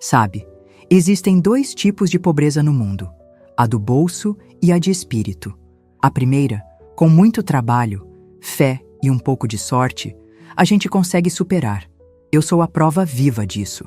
Sabe, existem dois tipos de pobreza no mundo: a do bolso e a de espírito. A primeira, com muito trabalho, fé e um pouco de sorte, a gente consegue superar. Eu sou a prova viva disso.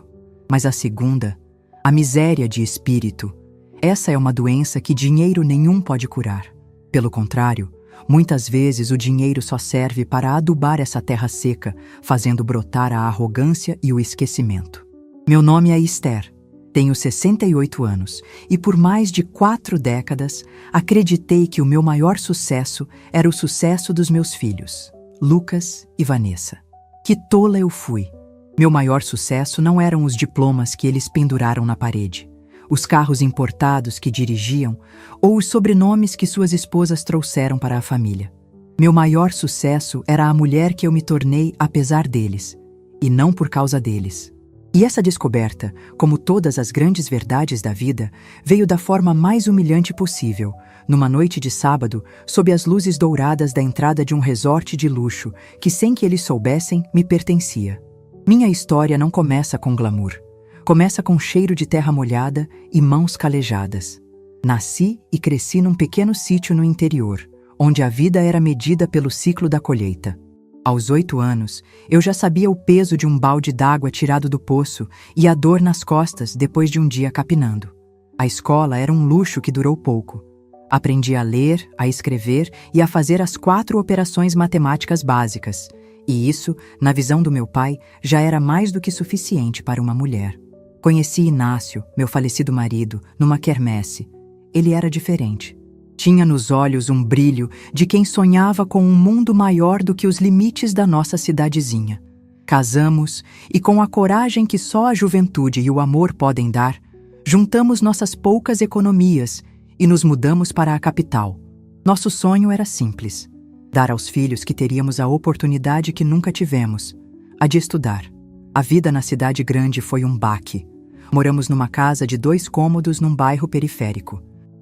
Mas a segunda, a miséria de espírito, essa é uma doença que dinheiro nenhum pode curar. Pelo contrário, muitas vezes o dinheiro só serve para adubar essa terra seca, fazendo brotar a arrogância e o esquecimento. Meu nome é Esther, tenho 68 anos e por mais de 4 décadas acreditei que o meu maior sucesso era o sucesso dos meus filhos, Lucas e Vanessa. Que tola eu fui! Meu maior sucesso não eram os diplomas que eles penduraram na parede, os carros importados que dirigiam ou os sobrenomes que suas esposas trouxeram para a família. Meu maior sucesso era a mulher que eu me tornei apesar deles, e não por causa deles. E essa descoberta, como todas as grandes verdades da vida, veio da forma mais humilhante possível, numa noite de sábado, sob as luzes douradas da entrada de um resort de luxo que, sem que eles soubessem, me pertencia. Minha história não começa com glamour. Começa com cheiro de terra molhada e mãos calejadas. Nasci e cresci num pequeno sítio no interior, onde a vida era medida pelo ciclo da colheita. Aos 8 anos, eu já sabia o peso de um balde d'água tirado do poço e a dor nas costas depois de um dia capinando. A escola era um luxo que durou pouco. Aprendi a ler, a escrever e a fazer as 4 operações matemáticas básicas. E isso, na visão do meu pai, já era mais do que suficiente para uma mulher. Conheci Inácio, meu falecido marido, numa quermesse. Ele era diferente. Tinha nos olhos um brilho de quem sonhava com um mundo maior do que os limites da nossa cidadezinha. Casamos e, com a coragem que só a juventude e o amor podem dar, juntamos nossas poucas economias e nos mudamos para a capital. Nosso sonho era simples: dar aos filhos que teríamos a oportunidade que nunca tivemos, a de estudar. A vida na cidade grande foi um baque. Moramos numa casa de 2 cômodos num bairro periférico.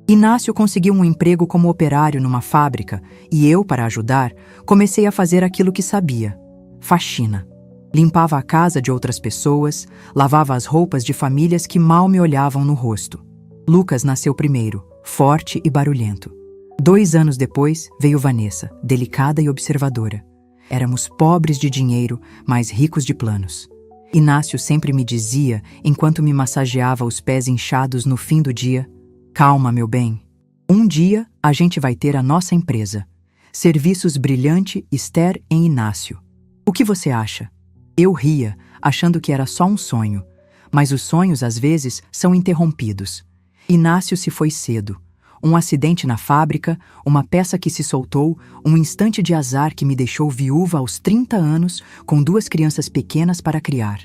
Inácio conseguiu um emprego como operário numa fábrica e eu, para ajudar, comecei a fazer aquilo que sabia: faxina. Limpava a casa de outras pessoas, lavava as roupas de famílias que mal me olhavam no rosto. Lucas nasceu primeiro, forte e barulhento. 2 anos depois, veio Vanessa, delicada e observadora. Éramos pobres de dinheiro, mas ricos de planos. Inácio sempre me dizia, enquanto me massageava os pés inchados no fim do dia: calma, meu bem. Um dia, a gente vai ter a nossa empresa. Serviços Brilhante Esther em Inácio. O que você acha? Eu ria, achando que era só um sonho. Mas os sonhos, às vezes, são interrompidos. Inácio se foi cedo. Um acidente na fábrica, uma peça que se soltou, um instante de azar que me deixou viúva aos 30 anos, com 2 crianças pequenas para criar.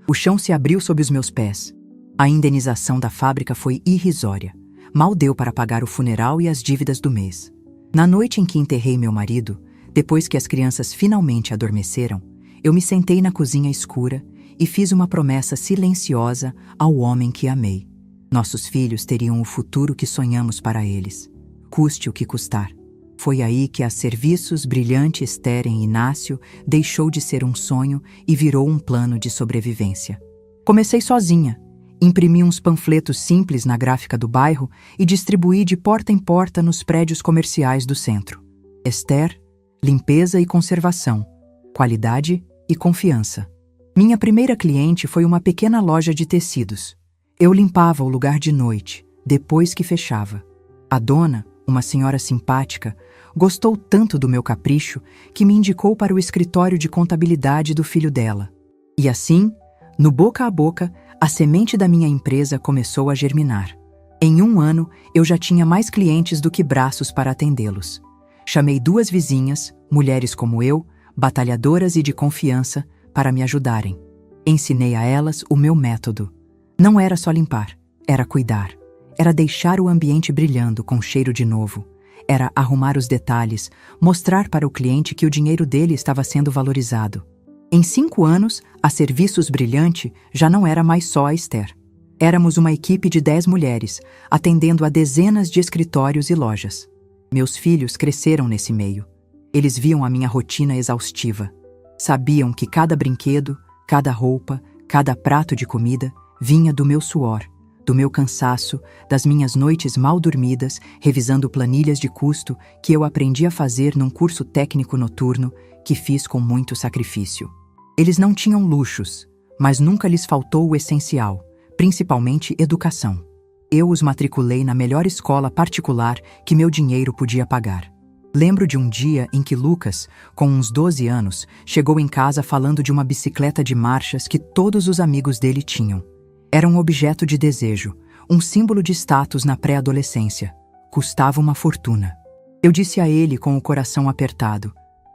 O chão se abriu sob os meus pés. A indenização da fábrica foi irrisória. Mal deu para pagar o funeral e as dívidas do mês. Na noite em que enterrei meu marido, depois que as crianças finalmente adormeceram, eu me sentei na cozinha escura e fiz uma promessa silenciosa ao homem que amei. Nossos filhos teriam o futuro que sonhamos para eles, custe o que custar. Foi aí que a Serviços Brilhante Esther em Inácio deixou de ser um sonho e virou um plano de sobrevivência. Comecei sozinha. Imprimi uns panfletos simples na gráfica do bairro e distribuí de porta em porta nos prédios comerciais do centro. Esther, limpeza e conservação, qualidade e confiança. Minha primeira cliente foi uma pequena loja de tecidos. Eu limpava o lugar de noite, depois que fechava. A dona, uma senhora simpática, gostou tanto do meu capricho que me indicou para o escritório de contabilidade do filho dela. E assim, no boca a boca, a semente da minha empresa começou a germinar. Em 1 ano, eu já tinha mais clientes do que braços para atendê-los. Chamei 2 vizinhas, mulheres como eu, batalhadoras e de confiança, para me ajudarem. Ensinei a elas o meu método. Não era só limpar, era cuidar. Era deixar o ambiente brilhando com cheiro de novo. Era arrumar os detalhes, mostrar para o cliente que o dinheiro dele estava sendo valorizado. Em 5 anos, a Serviços Brilhante já não era mais só a Esther. Éramos uma equipe de 10 mulheres, atendendo a dezenas de escritórios e lojas. Meus filhos cresceram nesse meio. Eles viam a minha rotina exaustiva. Sabiam que cada brinquedo, cada roupa, cada prato de comida vinha do meu suor, do meu cansaço, das minhas noites mal dormidas, revisando planilhas de custo que eu aprendi a fazer num curso técnico noturno que fiz com muito sacrifício. Eles não tinham luxos, mas nunca lhes faltou o essencial, principalmente educação. Eu os matriculei na melhor escola particular que meu dinheiro podia pagar. Lembro de um dia em que Lucas, com uns 12 anos, chegou em casa falando de uma bicicleta de marchas que todos os amigos dele tinham. Era um objeto de desejo, um símbolo de status na pré-adolescência. Custava uma fortuna. Eu disse a ele com o coração apertado: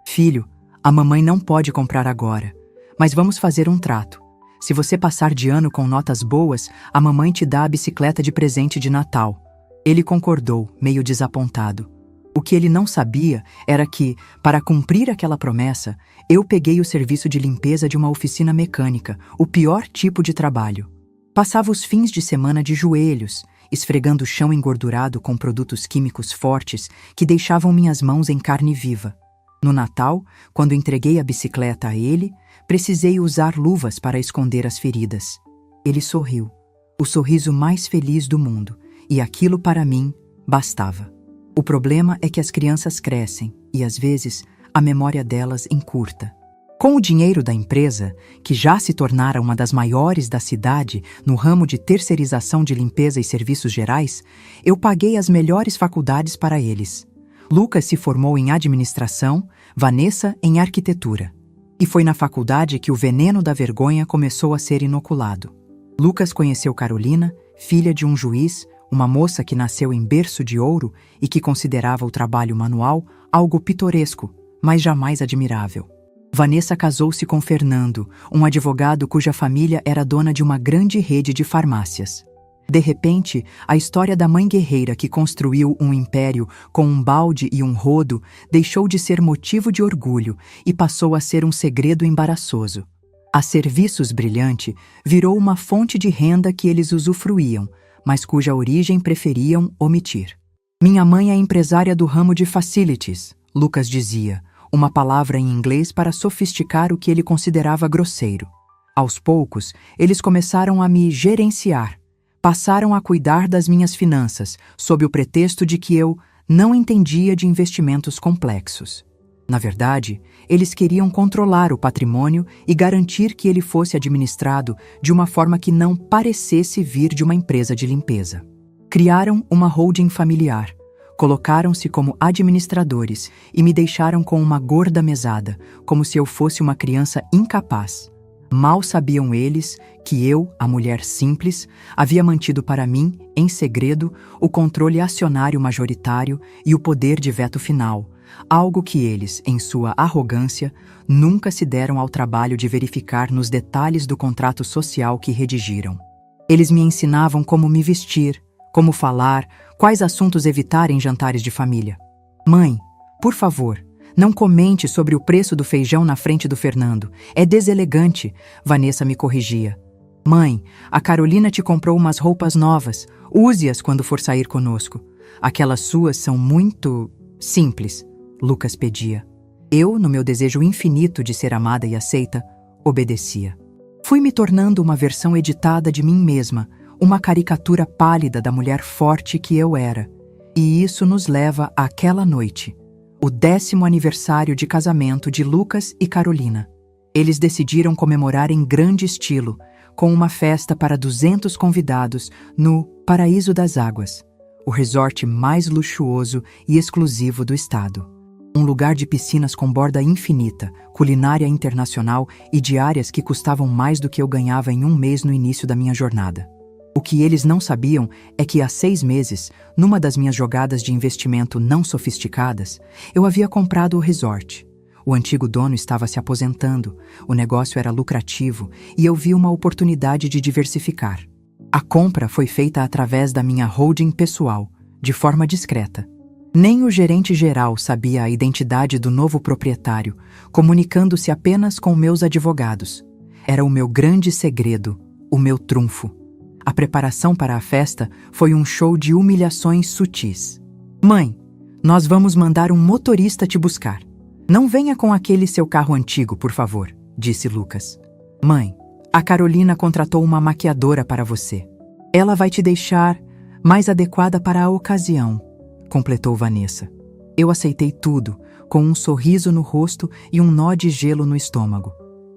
"Filho, a mamãe não pode comprar agora, mas vamos fazer um trato. Se você passar de ano com notas boas, a mamãe te dá a bicicleta de presente de Natal." Ele concordou, meio desapontado. O que ele não sabia era que, para cumprir aquela promessa, eu peguei o serviço de limpeza de uma oficina mecânica, o pior tipo de trabalho. Passava os fins de semana de joelhos, esfregando o chão engordurado com produtos químicos fortes que deixavam minhas mãos em carne viva. No Natal, quando entreguei a bicicleta a ele, precisei usar luvas para esconder as feridas. Ele sorriu, o sorriso mais feliz do mundo, e aquilo para mim bastava. O problema é que as crianças crescem e, às vezes, a memória delas encurta. Com o dinheiro da empresa, que já se tornara uma das maiores da cidade no ramo de terceirização de limpeza e serviços gerais, eu paguei as melhores faculdades para eles. Lucas se formou em administração, Vanessa em arquitetura. E foi na faculdade que o veneno da vergonha começou a ser inoculado. Lucas conheceu Carolina, filha de um juiz, uma moça que nasceu em berço de ouro e que considerava o trabalho manual algo pitoresco, mas jamais admirável. Vanessa casou-se com Fernando, um advogado cuja família era dona de uma grande rede de farmácias. De repente, a história da mãe guerreira que construiu um império com um balde e um rodo deixou de ser motivo de orgulho e passou a ser um segredo embaraçoso. A Serviços Brilhante virou uma fonte de renda que eles usufruíam, mas cuja origem preferiam omitir. "Minha mãe é empresária do ramo de facilities", Lucas dizia, uma palavra em inglês para sofisticar o que ele considerava grosseiro. Aos poucos, eles começaram a me gerenciar. Passaram a cuidar das minhas finanças, sob o pretexto de que eu não entendia de investimentos complexos. Na verdade, eles queriam controlar o patrimônio e garantir que ele fosse administrado de uma forma que não parecesse vir de uma empresa de limpeza. Criaram uma holding familiar, colocaram-se como administradores e me deixaram com uma gorda mesada, como se eu fosse uma criança incapaz. Mal sabiam eles que eu, a mulher simples, havia mantido para mim, em segredo, o controle acionário majoritário e o poder de veto final, algo que eles, em sua arrogância, nunca se deram ao trabalho de verificar nos detalhes do contrato social que redigiram. Eles me ensinavam como me vestir, como falar, quais assuntos evitar em jantares de família. "Mãe, por favor, não comente sobre o preço do feijão na frente do Fernando. É deselegante", Vanessa me corrigia. "Mãe, a Carolina te comprou umas roupas novas. Use-as quando for sair conosco. Aquelas suas são muito simples", Lucas pedia. Eu, no meu desejo infinito de ser amada e aceita, obedecia. Fui me tornando uma versão editada de mim mesma, uma caricatura pálida da mulher forte que eu era. E isso nos leva àquela noite, o 10º aniversário de casamento de Lucas e Carolina. Eles decidiram comemorar em grande estilo, com uma festa para 200 convidados no Paraíso das Águas, o resort mais luxuoso e exclusivo do estado. Um lugar de piscinas com borda infinita, culinária internacional e diárias que custavam mais do que eu ganhava em um mês no início da minha jornada. O que eles não sabiam é que há 6 meses, numa das minhas jogadas de investimento não sofisticadas, eu havia comprado o resort. O antigo dono estava se aposentando, o negócio era lucrativo e eu vi uma oportunidade de diversificar. A compra foi feita através da minha holding pessoal, de forma discreta. Nem o gerente geral sabia a identidade do novo proprietário, comunicando-se apenas com meus advogados. Era o meu grande segredo, o meu trunfo. A preparação para a festa foi um show de humilhações sutis. "Mãe, nós vamos mandar um motorista te buscar. Não venha com aquele seu carro antigo, por favor", disse Lucas. "Mãe, A Carolina contratou uma maquiadora para você. Ela vai te deixar mais adequada para a ocasião, completou Vanessa. Eu aceitei tudo, com um sorriso no rosto e um nó de gelo no estômago.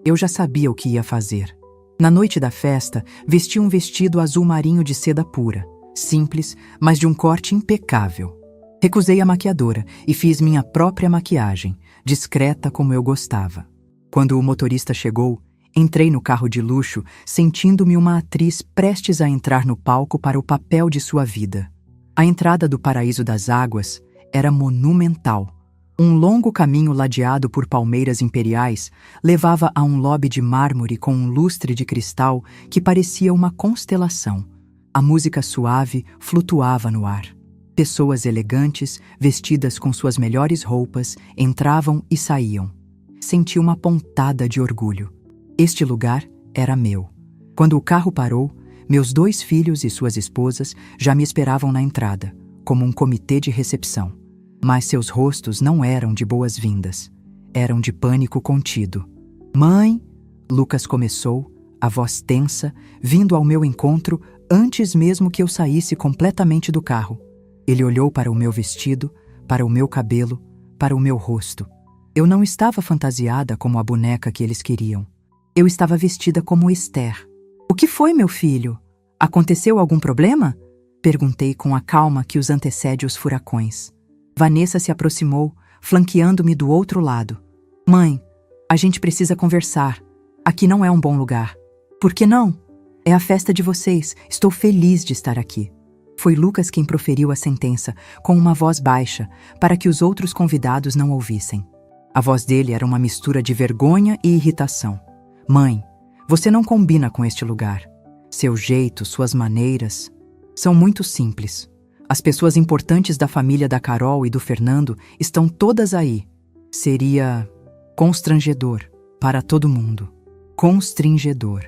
Eu já sabia o que ia fazer. Na noite da festa, vesti um vestido azul marinho de seda pura, simples, mas de um corte impecável. Recusei a maquiadora e fiz minha própria maquiagem, discreta como eu gostava. Quando o motorista chegou, entrei no carro de luxo, sentindo-me uma atriz prestes a entrar no palco para o papel de sua vida. A entrada do Paraíso das Águas era monumental. Um longo caminho ladeado por palmeiras imperiais levava a um lobby de mármore com um lustre de cristal que parecia uma constelação. A música suave flutuava no ar. Pessoas elegantes, vestidas com suas melhores roupas, entravam e saíam. Senti uma pontada de orgulho. Este lugar era meu. Quando o carro parou, meus 2 filhos e suas esposas já me esperavam na entrada, como um comitê de recepção. Mas seus rostos não eram de boas-vindas. Eram de pânico contido. "Mãe!" Lucas começou, a voz tensa, vindo ao meu encontro antes mesmo que eu saísse completamente do carro. Ele olhou para o meu vestido, para o meu cabelo, para o meu rosto. Eu não estava fantasiada como a boneca que eles queriam. Eu estava vestida como Esther. "O que foi, meu filho? Aconteceu algum problema?" Perguntei com a calma que os antecede os furacões. Vanessa se aproximou, flanqueando-me do outro lado. "Mãe, a gente precisa conversar. Aqui não é um bom lugar." "Por que não? É a festa de vocês. Estou feliz de estar aqui." Foi Lucas quem proferiu a sentença, com uma voz baixa, para que os outros convidados não ouvissem. A voz dele era uma mistura de vergonha e irritação. "Mãe, você não combina com este lugar. Seu jeito, suas maneiras são muito simples. As pessoas importantes da família da Carol e do Fernando estão todas aí. Seria constrangedor para todo mundo." Constrangedor.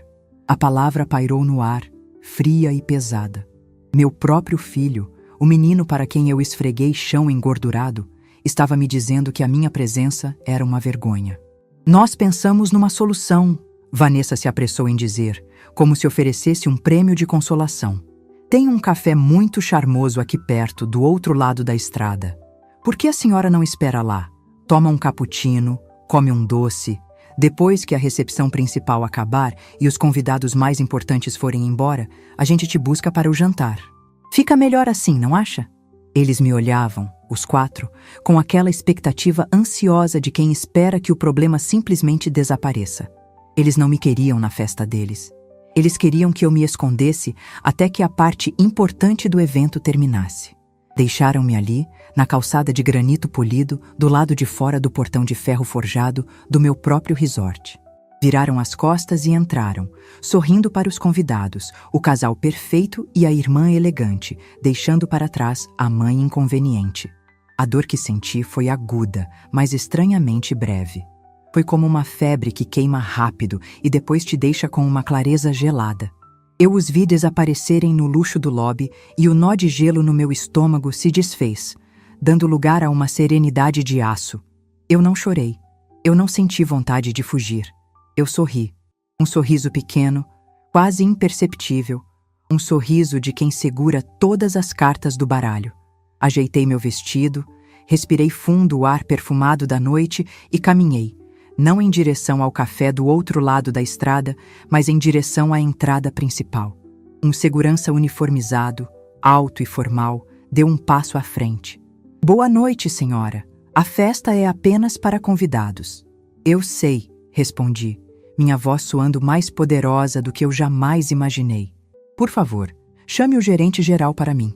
A palavra pairou no ar, fria e pesada. Meu próprio filho, o menino para quem eu esfreguei chão engordurado, estava me dizendo que a minha presença era uma vergonha. "Nós pensamos numa solução", Vanessa se apressou em dizer, como se oferecesse um prêmio de consolação. "Tem um café muito charmoso aqui perto, do outro lado da estrada. Por que a senhora não espera lá? Toma um cappuccino, come um doce. Depois que a recepção principal acabar e os convidados mais importantes forem embora, a gente te busca para o jantar. Fica melhor assim, não acha?" Eles me olhavam, os 4, com aquela expectativa ansiosa de quem espera que o problema simplesmente desapareça. Eles não me queriam na festa deles. Eles queriam que eu me escondesse até que a parte importante do evento terminasse. Deixaram-me ali, na calçada de granito polido, do lado de fora do portão de ferro forjado do meu próprio resort. Viraram as costas e entraram, sorrindo para os convidados, o casal perfeito e a irmã elegante, deixando para trás a mãe inconveniente. A dor que senti foi aguda, mas estranhamente breve. Foi como uma febre que queima rápido e depois te deixa com uma clareza gelada. Eu os vi desaparecerem no luxo do lobby e o nó de gelo no meu estômago se desfez, dando lugar a uma serenidade de aço. Eu não chorei. Eu não senti vontade de fugir. Eu sorri. Um sorriso pequeno, quase imperceptível. Um sorriso de quem segura todas as cartas do baralho. Ajeitei meu vestido, respirei fundo o ar perfumado da noite e caminhei, não em direção ao café do outro lado da estrada, mas em direção à entrada principal. Um segurança uniformizado, alto e formal, deu um passo à frente. "Boa noite, senhora. A festa é apenas para convidados." "Eu sei", respondi, minha voz soando mais poderosa do que eu jamais imaginei. "Por favor, chame o gerente geral para mim.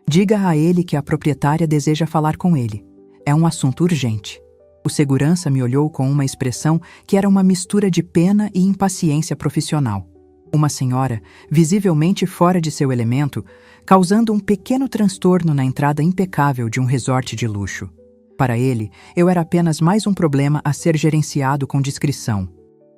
Diga a ele que a proprietária deseja falar com ele. É um assunto urgente." O segurança me olhou com uma expressão que era uma mistura de pena e impaciência profissional. Uma senhora, visivelmente fora de seu elemento, causando um pequeno transtorno na entrada impecável de um resort de luxo. Para ele, eu era apenas mais um problema a ser gerenciado com discrição.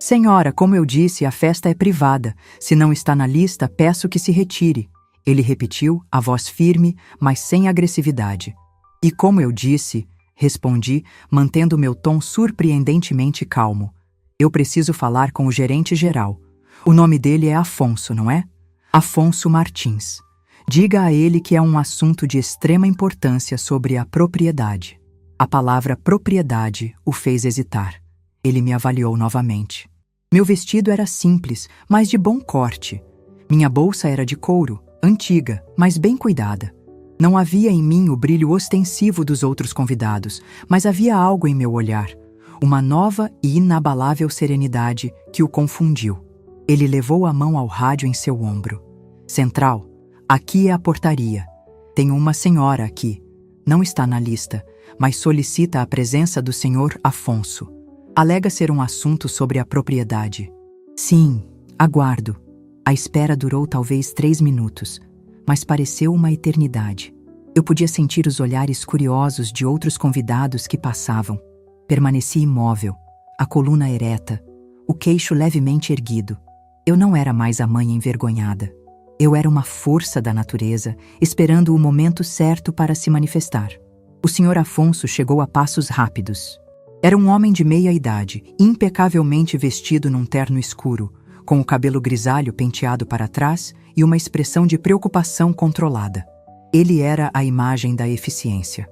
"Senhora, como eu disse, a festa é privada. Se não está na lista, peço que se retire." Ele repetiu, a voz firme, mas sem agressividade. "E como eu disse", respondi, mantendo meu tom surpreendentemente calmo, "eu preciso falar com o gerente geral. O nome dele é Afonso, não é? Afonso Martins. Diga a ele que é um assunto de extrema importância sobre a propriedade. A palavra propriedade o fez hesitar. Ele me avaliou novamente. Meu vestido era simples, mas de bom corte. Minha bolsa era de couro, antiga, mas bem cuidada. Não havia em mim o brilho ostensivo dos outros convidados, mas havia algo em meu olhar, uma nova e inabalável serenidade que o confundiu. Ele levou a mão ao rádio em seu ombro. Central, aqui é a portaria. Tenho uma senhora aqui. Não está na lista, mas solicita a presença do senhor Afonso. Alega ser um assunto sobre a propriedade. Sim, aguardo. A espera durou talvez 3 minutos, mas pareceu uma eternidade. Eu podia sentir os olhares curiosos de outros convidados que passavam. Permaneci imóvel, a coluna ereta, o queixo levemente erguido. Eu não era mais a mãe envergonhada. Eu era uma força da natureza, esperando o momento certo para se manifestar. O senhor Afonso chegou a passos rápidos. Era um homem de meia idade, impecavelmente vestido num terno escuro, com o cabelo grisalho penteado para trás e uma expressão de preocupação controlada. Ele era a imagem da eficiência.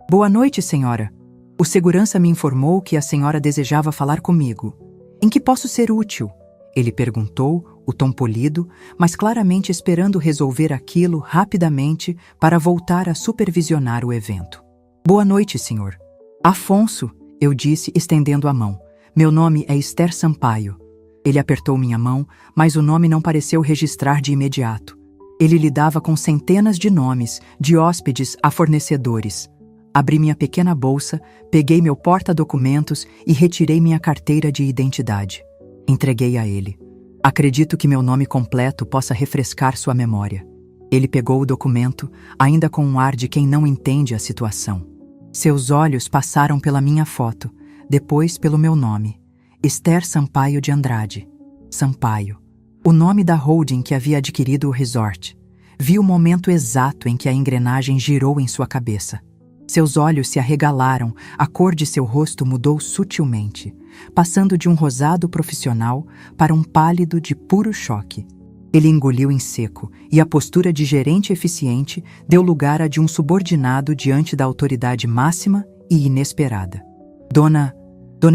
Boa noite, senhora. O segurança me informou que a senhora desejava falar comigo. Em que posso ser útil? Ele perguntou, o tom polido, mas claramente esperando resolver aquilo rapidamente para voltar a supervisionar o evento. Boa noite, senhor. Afonso, eu disse, estendendo a mão. Meu nome é Esther Sampaio. Ele apertou minha mão, mas o nome não pareceu registrar de imediato. Ele lidava com centenas de nomes, de hóspedes a fornecedores. Abri minha pequena bolsa, peguei meu porta-documentos e retirei minha carteira de identidade. Entreguei a ele. Acredito que meu nome completo possa refrescar sua memória. Ele pegou o documento, ainda com um ar de quem não entende a situação. Seus olhos passaram pela minha foto, depois pelo meu nome. Esther Sampaio de Andrade. Sampaio. O nome da holding que havia adquirido o resort. Vi o momento exato em que a engrenagem girou em sua cabeça. Seus olhos se arregalaram, a cor de seu rosto mudou sutilmente, passando de um rosado profissional para um pálido de puro choque. Ele engoliu em seco, e a postura de gerente eficiente deu lugar à de um subordinado diante da autoridade máxima e inesperada. Dona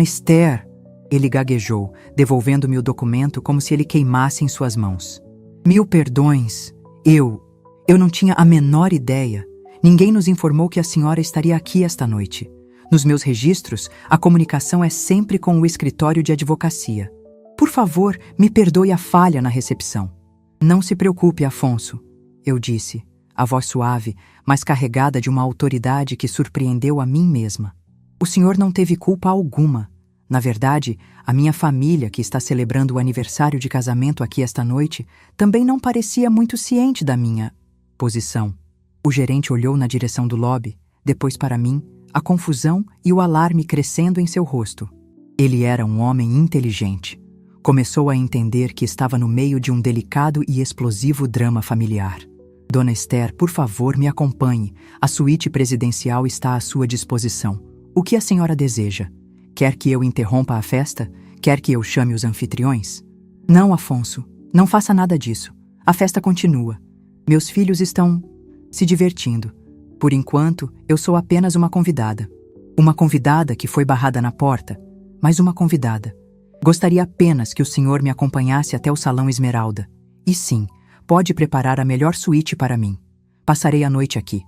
Esther, ele gaguejou, devolvendo-me o documento como se ele queimasse em suas mãos. Mil perdões, eu não tinha a menor ideia. Ninguém nos informou que a senhora estaria aqui esta noite. Nos meus registros, a comunicação é sempre com o escritório de advocacia. Por favor, me perdoe a falha na recepção. Não se preocupe, Afonso, eu disse, a voz suave, mas carregada de uma autoridade que surpreendeu a mim mesma. O senhor não teve culpa alguma. Na verdade, a minha família, que está celebrando o aniversário de casamento aqui esta noite, também não parecia muito ciente da minha posição. O gerente olhou na direção do lobby, depois para mim, a confusão e o alarme crescendo em seu rosto. Ele era um homem inteligente. Começou a entender que estava no meio de um delicado e explosivo drama familiar. Dona Esther, por favor, me acompanhe. A suíte presidencial está à sua disposição. O que a senhora deseja? Quer que eu interrompa a festa? Quer que eu chame os anfitriões? Não, Afonso, não faça nada disso. A festa continua. Meus filhos estão se divertindo. Por enquanto, eu sou apenas uma convidada. Uma convidada que foi barrada na porta, mas uma convidada. Gostaria apenas que o senhor me acompanhasse até o Salão Esmeralda. E sim, pode preparar a melhor suíte para mim. Passarei a noite aqui.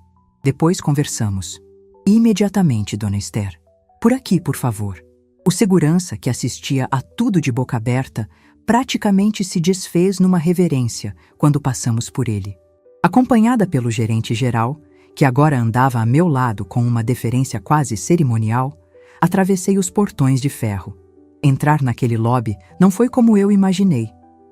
Depois conversamos. Imediatamente, Dona Esther. Por aqui, por favor. O segurança, que assistia a tudo de boca aberta, praticamente se desfez numa reverência quando passamos por ele. Acompanhada pelo gerente geral, que agora andava a meu lado com uma deferência quase cerimonial, atravessei os portões de ferro. Entrar naquele lobby não foi como eu imaginei.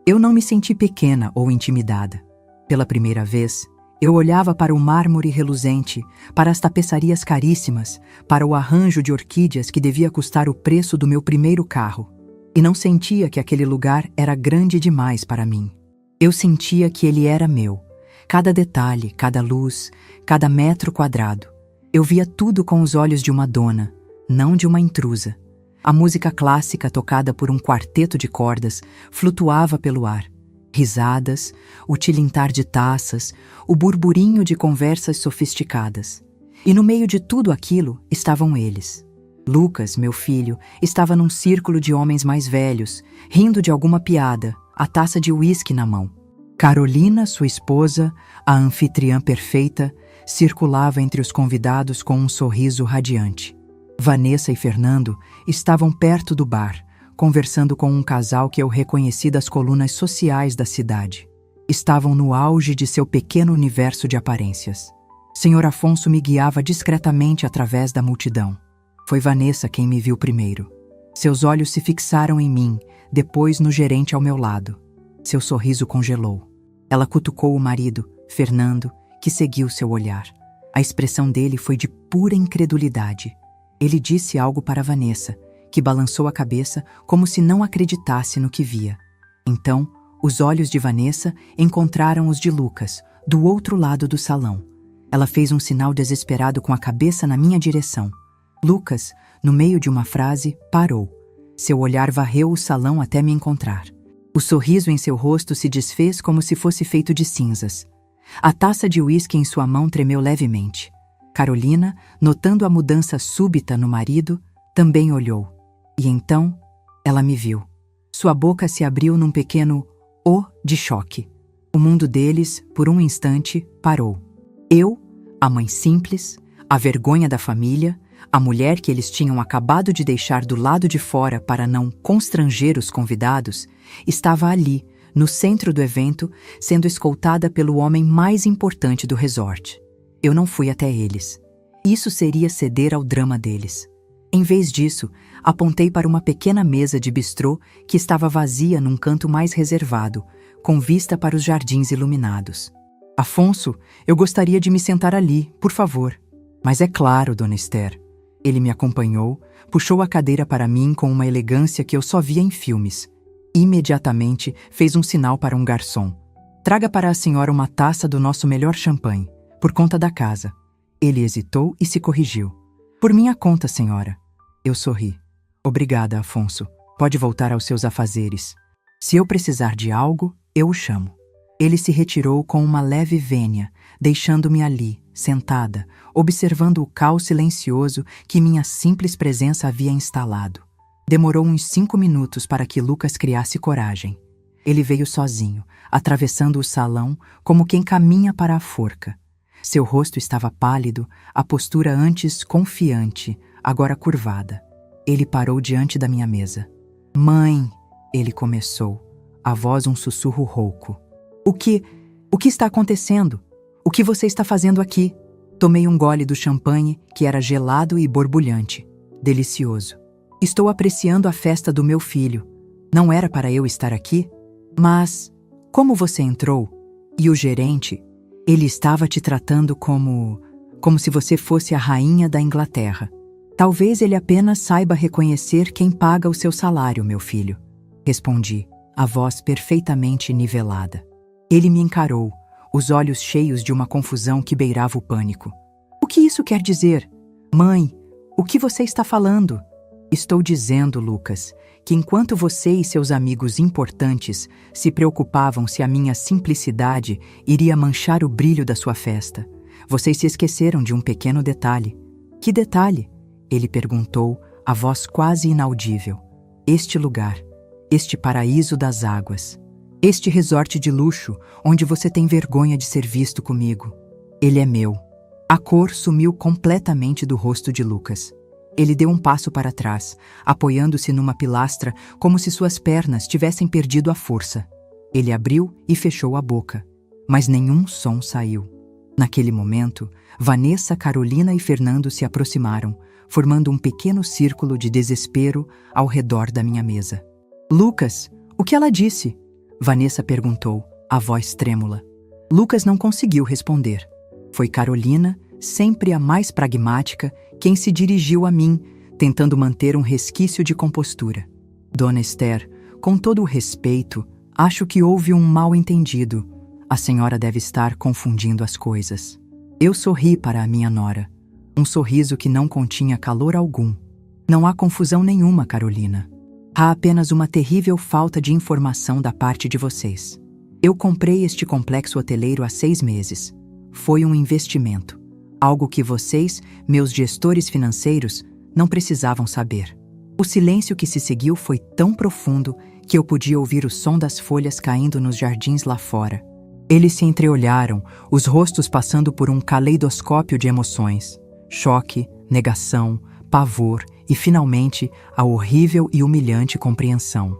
Eu não me senti pequena ou intimidada. Pela primeira vez, eu olhava para o mármore reluzente, para as tapeçarias caríssimas, para o arranjo de orquídeas que devia custar o preço do meu primeiro carro. E não sentia que aquele lugar era grande demais para mim. Eu sentia que ele era meu. Cada detalhe, cada luz, cada metro quadrado. Eu via tudo com os olhos de uma dona, não de uma intrusa. A música clássica tocada por um quarteto de cordas flutuava pelo ar. Risadas, o tilintar de taças, o burburinho de conversas sofisticadas. E no meio de tudo aquilo estavam eles. Lucas, meu filho, estava num círculo de homens mais velhos, rindo de alguma piada, a taça de uísque na mão. Carolina, sua esposa, a anfitriã perfeita, circulava entre os convidados com um sorriso radiante. Vanessa e Fernando estavam perto do bar, conversando com um casal que eu reconheci das colunas sociais da cidade. Estavam no auge de seu pequeno universo de aparências. Senhor Afonso me guiava discretamente através da multidão. Foi Vanessa quem me viu primeiro. Seus olhos se fixaram em mim, depois no gerente ao meu lado. Seu sorriso congelou. Ela cutucou o marido, Fernando, que seguiu seu olhar. A expressão dele foi de pura incredulidade. Ele disse algo para Vanessa, que balançou a cabeça como se não acreditasse no que via. Então, os olhos de Vanessa encontraram os de Lucas, do outro lado do salão. Ela fez um sinal desesperado com a cabeça na minha direção. Lucas, no meio de uma frase, parou. Seu olhar varreu o salão até me encontrar. O sorriso em seu rosto se desfez como se fosse feito de cinzas. A taça de uísque em sua mão tremeu levemente. Carolina, notando a mudança súbita no marido, também olhou. E então, ela me viu. Sua boca se abriu num pequeno "oh" de choque. O mundo deles, por um instante, parou. Eu, a mãe simples, a vergonha da família, a mulher que eles tinham acabado de deixar do lado de fora para não constranger os convidados, estava ali, no centro do evento, sendo escoltada pelo homem mais importante do resort. Eu não fui até eles. Isso seria ceder ao drama deles. Em vez disso, apontei para uma pequena mesa de bistrô que estava vazia num canto mais reservado, com vista para os jardins iluminados. Afonso, eu gostaria de me sentar ali, por favor. Mas é claro, Dona Esther. Ele me acompanhou, puxou a cadeira para mim com uma elegância que eu só via em filmes. Imediatamente fez um sinal para um garçom. Traga para a senhora uma taça do nosso melhor champanhe, por conta da casa. Ele hesitou e se corrigiu. Por minha conta, senhora. Eu sorri. Obrigada, Afonso. Pode voltar aos seus afazeres. Se eu precisar de algo, eu o chamo. Ele se retirou com uma leve vênia, deixando-me ali, sentada, observando o caos silencioso que minha simples presença havia instalado. Demorou uns 5 minutos para que Lucas criasse coragem. Ele veio sozinho, atravessando o salão como quem caminha para a forca. Seu rosto estava pálido, a postura antes confiante, agora curvada. Ele parou diante da minha mesa. "Mãe", ele começou, a voz um sussurro rouco. O que está acontecendo? O que você está fazendo aqui?" Tomei um gole do champanhe, que era gelado e borbulhante. Delicioso. "Estou apreciando a festa do meu filho. Não era para eu estar aqui? Mas como você entrou? E o gerente? Ele estava te tratando como se você fosse a rainha da Inglaterra. Talvez ele apenas saiba reconhecer quem paga o seu salário, meu filho." Respondi, a voz perfeitamente nivelada. Ele me encarou, os olhos cheios de uma confusão que beirava o pânico. "O que isso quer dizer? Mãe, o que você está falando?" "Estou dizendo, Lucas, que enquanto você e seus amigos importantes se preocupavam se a minha simplicidade iria manchar o brilho da sua festa, vocês se esqueceram de um pequeno detalhe." "Que detalhe?" ele perguntou, a voz quase inaudível. "Este lugar, este paraíso das águas, este resort de luxo onde você tem vergonha de ser visto comigo. Ele é meu." A cor sumiu completamente do rosto de Lucas. Ele deu um passo para trás, apoiando-se numa pilastra como se suas pernas tivessem perdido a força. Ele abriu e fechou a boca, mas nenhum som saiu. Naquele momento, Vanessa, Carolina e Fernando se aproximaram, formando um pequeno círculo de desespero ao redor da minha mesa. "Lucas, o que ela disse?" Vanessa perguntou, a voz trêmula. Lucas não conseguiu responder. Foi Carolina, sempre a mais pragmática, quem se dirigiu a mim, tentando manter um resquício de compostura. "Dona Esther, com todo o respeito, acho que houve um mal-entendido. A senhora deve estar confundindo as coisas." Eu sorri para a minha nora, um sorriso que não continha calor algum. Não há confusão nenhuma, Carolina. Há apenas uma terrível falta de informação da parte de vocês. Eu comprei este complexo hoteleiro há 6 meses. Foi um investimento. Algo que vocês, meus gestores financeiros, não precisavam saber. O silêncio que se seguiu foi tão profundo que eu podia ouvir o som das folhas caindo nos jardins lá fora. Eles se entreolharam, os rostos passando por um caleidoscópio de emoções. Choque, negação, pavor e, finalmente, a horrível e humilhante compreensão.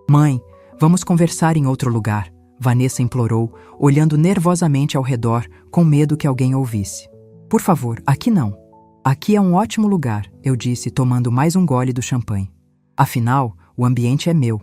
Mãe, vamos conversar em outro lugar, Vanessa implorou, olhando nervosamente ao redor, com medo que alguém ouvisse. Por favor, aqui não. Aqui é um ótimo lugar, eu disse, tomando mais um gole do champanhe. Afinal, o ambiente é meu.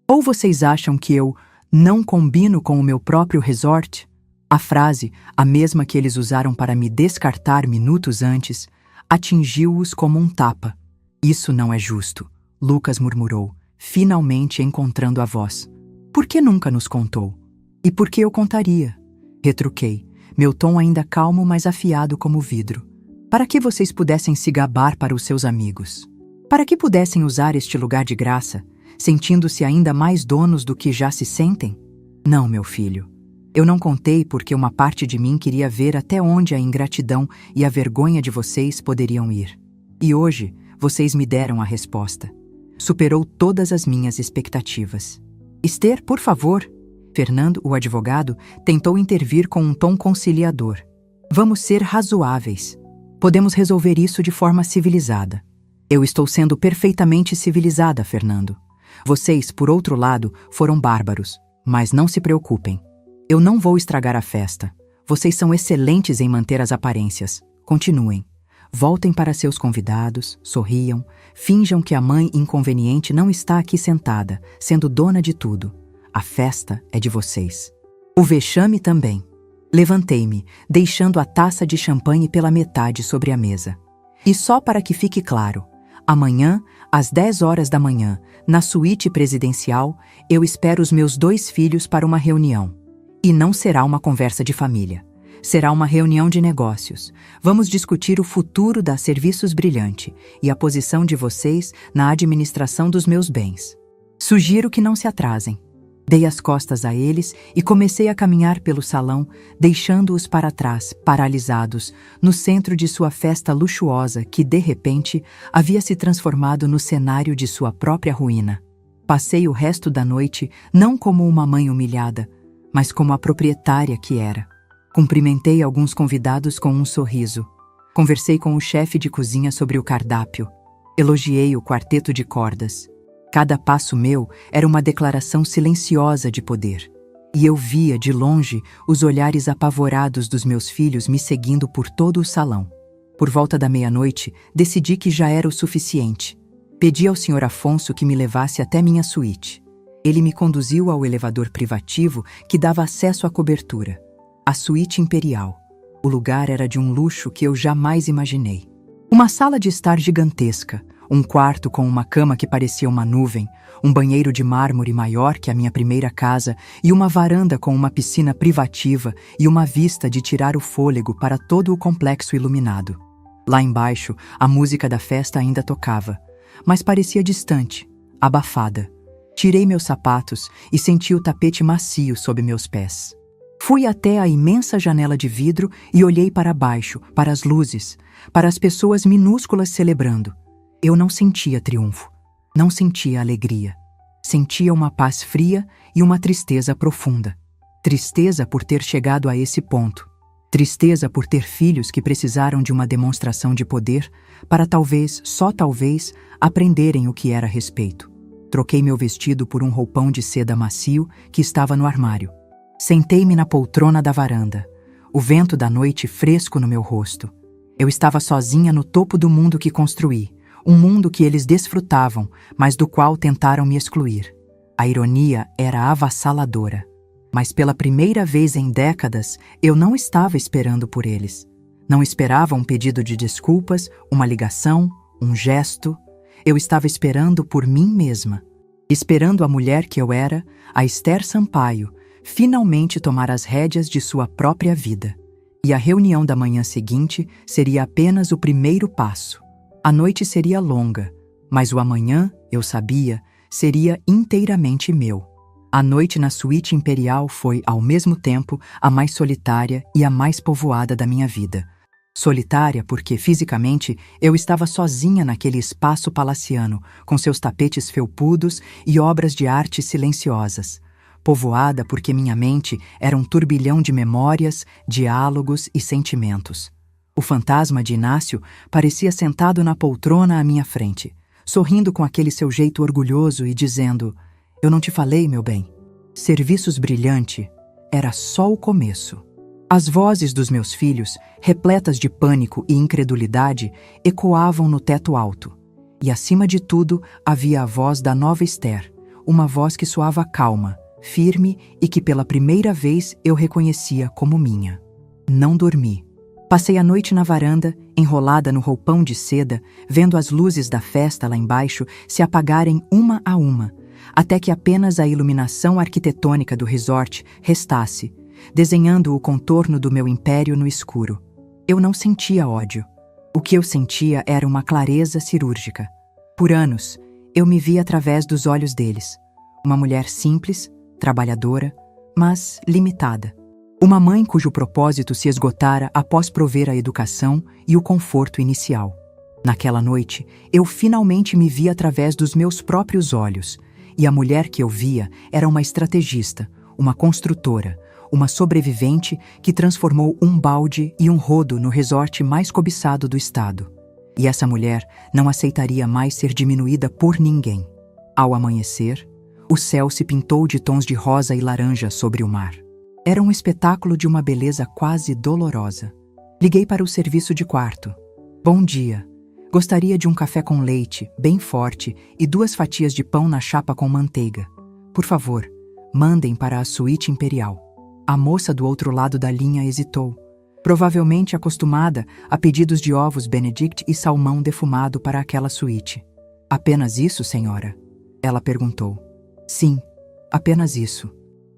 Ou vocês acham que eu não combino com o meu próprio resort? A frase, a mesma que eles usaram para me descartar minutos antes, atingiu-os como um tapa. Isso não é justo, Lucas murmurou, finalmente encontrando a voz. Por que nunca nos contou? E por que eu contaria? Retruquei, meu tom ainda calmo, mas afiado como vidro. Para que vocês pudessem se gabar para os seus amigos. Para que pudessem usar este lugar de graça, sentindo-se ainda mais donos do que já se sentem? Não, meu filho. Eu não contei porque uma parte de mim queria ver até onde a ingratidão e a vergonha de vocês poderiam ir. E hoje, vocês me deram a resposta. Superou todas as minhas expectativas. Esther, por favor. Fernando, o advogado, tentou intervir com um tom conciliador. Vamos ser razoáveis. Podemos resolver isso de forma civilizada. Eu estou sendo perfeitamente civilizada, Fernando. Vocês, por outro lado, foram bárbaros. Mas não se preocupem. Eu não vou estragar a festa. Vocês são excelentes em manter as aparências. Continuem. Voltem para seus convidados, sorriam, finjam que a mãe inconveniente não está aqui sentada, sendo dona de tudo. A festa é de vocês. O vexame também. Levantei-me, deixando a taça de champanhe pela metade sobre a mesa. E só para que fique claro, amanhã, às 10 horas da manhã, na suíte presidencial, eu espero os meus 2 filhos para uma reunião. E não será uma conversa de família. Será uma reunião de negócios. Vamos discutir o futuro da Serviços Brilhante e a posição de vocês na administração dos meus bens. Sugiro que não se atrasem. Dei as costas a eles e comecei a caminhar pelo salão, deixando-os para trás, paralisados, no centro de sua festa luxuosa que, de repente, havia se transformado no cenário de sua própria ruína. Passei o resto da noite não como uma mãe humilhada, mas como a proprietária que era. Cumprimentei alguns convidados com um sorriso. Conversei com o chefe de cozinha sobre o cardápio. Elogiei o quarteto de cordas. Cada passo meu era uma declaração silenciosa de poder. E eu via, de longe, os olhares apavorados dos meus filhos me seguindo por todo o salão. Por volta da meia-noite, decidi que já era o suficiente. Pedi ao Sr. Afonso que me levasse até minha suíte. Ele me conduziu ao elevador privativo que dava acesso à cobertura. A suíte imperial. O lugar era de um luxo que eu jamais imaginei. Uma sala de estar gigantesca, um quarto com uma cama que parecia uma nuvem, um banheiro de mármore maior que a minha primeira casa e uma varanda com uma piscina privativa e uma vista de tirar o fôlego para todo o complexo iluminado. Lá embaixo, a música da festa ainda tocava, mas parecia distante, abafada. Tirei meus sapatos e senti o tapete macio sob meus pés. Fui até a imensa janela de vidro e olhei para baixo, para as luzes, para as pessoas minúsculas celebrando. Eu não sentia triunfo, não sentia alegria. Sentia uma paz fria e uma tristeza profunda. Tristeza por ter chegado a esse ponto. Tristeza por ter filhos que precisaram de uma demonstração de poder para talvez, só talvez, aprenderem o que era respeito. Troquei meu vestido por um roupão de seda macio que estava no armário. Sentei-me na poltrona da varanda, o vento da noite fresco no meu rosto. Eu estava sozinha no topo do mundo que construí, um mundo que eles desfrutavam, mas do qual tentaram me excluir. A ironia era avassaladora. Mas pela primeira vez em décadas, eu não estava esperando por eles. Não esperava um pedido de desculpas, uma ligação, um gesto. Eu estava esperando por mim mesma. Esperando a mulher que eu era, a Esther Sampaio, finalmente tomar as rédeas de sua própria vida. E a reunião da manhã seguinte seria apenas o primeiro passo. A noite seria longa, Mas o amanhã, eu sabia, seria inteiramente meu. A noite na suíte imperial foi, ao mesmo tempo, a mais solitária e a mais povoada da minha vida. Solitária porque, fisicamente, eu estava sozinha naquele espaço palaciano, com seus tapetes felpudos e obras de arte silenciosas. Povoada porque minha mente era um turbilhão de memórias, diálogos e sentimentos. O fantasma de Inácio parecia sentado na poltrona à minha frente, sorrindo com aquele seu jeito orgulhoso e dizendo: "Eu não te falei, meu bem. Serviços Brilhante era só o começo." As vozes dos meus filhos, repletas de pânico e incredulidade, ecoavam no teto alto. E, acima de tudo, havia a voz da nova Esther, uma voz que soava calma, firme e que pela primeira vez eu reconhecia como minha. Não dormi. Passei a noite na varanda, enrolada no roupão de seda, vendo as luzes da festa lá embaixo se apagarem uma a uma, até que apenas a iluminação arquitetônica do resort restasse, desenhando o contorno do meu império no escuro. Eu não sentia ódio. O que eu sentia era uma clareza cirúrgica. Por anos, eu me via através dos olhos deles. Uma mulher simples, trabalhadora, mas limitada. Uma mãe cujo propósito se esgotara após prover a educação e o conforto inicial. Naquela noite, eu finalmente me via através dos meus próprios olhos, e a mulher que eu via era uma estrategista, uma construtora, uma sobrevivente que transformou um balde e um rodo no resort mais cobiçado do estado. E essa mulher não aceitaria mais ser diminuída por ninguém. Ao amanhecer, o céu se pintou de tons de rosa e laranja sobre o mar. Era um espetáculo de uma beleza quase dolorosa. Liguei para o serviço de quarto. "Bom dia. Gostaria de um café com leite, bem forte, e 2 fatias de pão na chapa com manteiga. Por favor, mandem para a suíte imperial." A moça do outro lado da linha hesitou, provavelmente acostumada a pedidos de ovos Benedict e salmão defumado para aquela suíte. "Apenas isso, senhora?" ela perguntou. "Sim, apenas isso."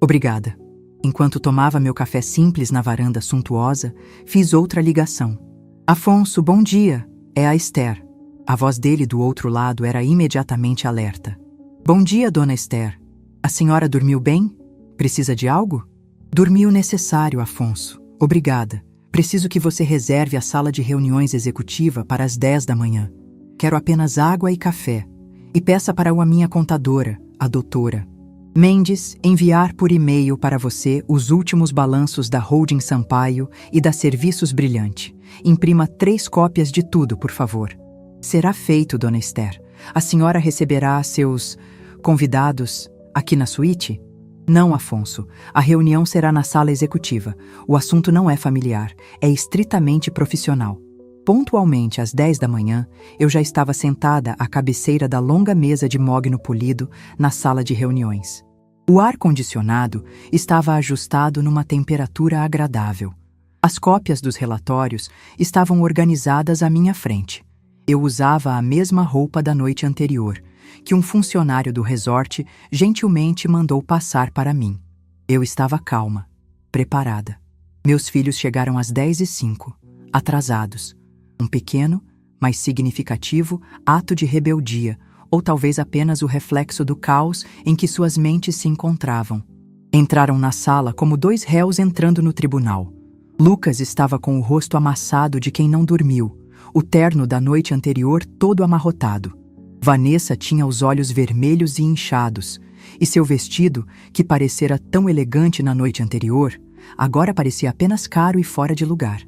"Obrigada." Enquanto tomava meu café simples na varanda suntuosa, fiz outra ligação. "Afonso, bom dia. É a Esther." A voz dele do outro lado era imediatamente alerta. "Bom dia, dona Esther. A senhora dormiu bem? Precisa de algo?" "Dormi o necessário, Afonso. Obrigada. Preciso que você reserve a sala de reuniões executiva para as 10 da manhã. Quero apenas água e café. E peça para a minha contadora, a doutora Mendes, enviar por e-mail para você os últimos balanços da Holding Sampaio e da Serviços Brilhante. Imprima 3 cópias de tudo, por favor." "Será feito, dona Esther. A senhora receberá seus convidados aqui na suíte?" "Não, Afonso. A reunião será na sala executiva. O assunto não é familiar, é estritamente profissional." Pontualmente às 10 da manhã, eu já estava sentada à cabeceira da longa mesa de mogno polido na sala de reuniões. O ar-condicionado estava ajustado numa temperatura agradável. As cópias dos relatórios estavam organizadas à minha frente. Eu usava a mesma roupa da noite anterior, que um funcionário do resort gentilmente mandou passar para mim. Eu estava calma, preparada. Meus filhos chegaram às 10h05, atrasados. Um pequeno, mas significativo ato de rebeldia, ou talvez apenas o reflexo do caos em que suas mentes se encontravam. Entraram na sala como 2 réus entrando no tribunal. Lucas estava com o rosto amassado de quem não dormiu, o terno da noite anterior todo amarrotado. Vanessa tinha os olhos vermelhos e inchados, e seu vestido, que parecera tão elegante na noite anterior, agora parecia apenas caro e fora de lugar.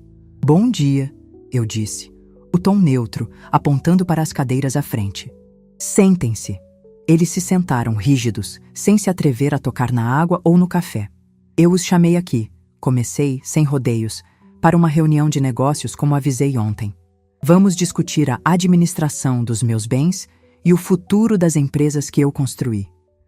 "Bom dia", eu disse, o tom neutro, apontando para as cadeiras à frente. "Sentem-se." Eles se sentaram rígidos, sem se atrever a tocar na água ou no café. "Eu os chamei aqui", comecei, sem rodeios, "para uma reunião de negócios como avisei ontem. Vamos discutir a administração dos meus bens e o futuro das empresas que eu construí.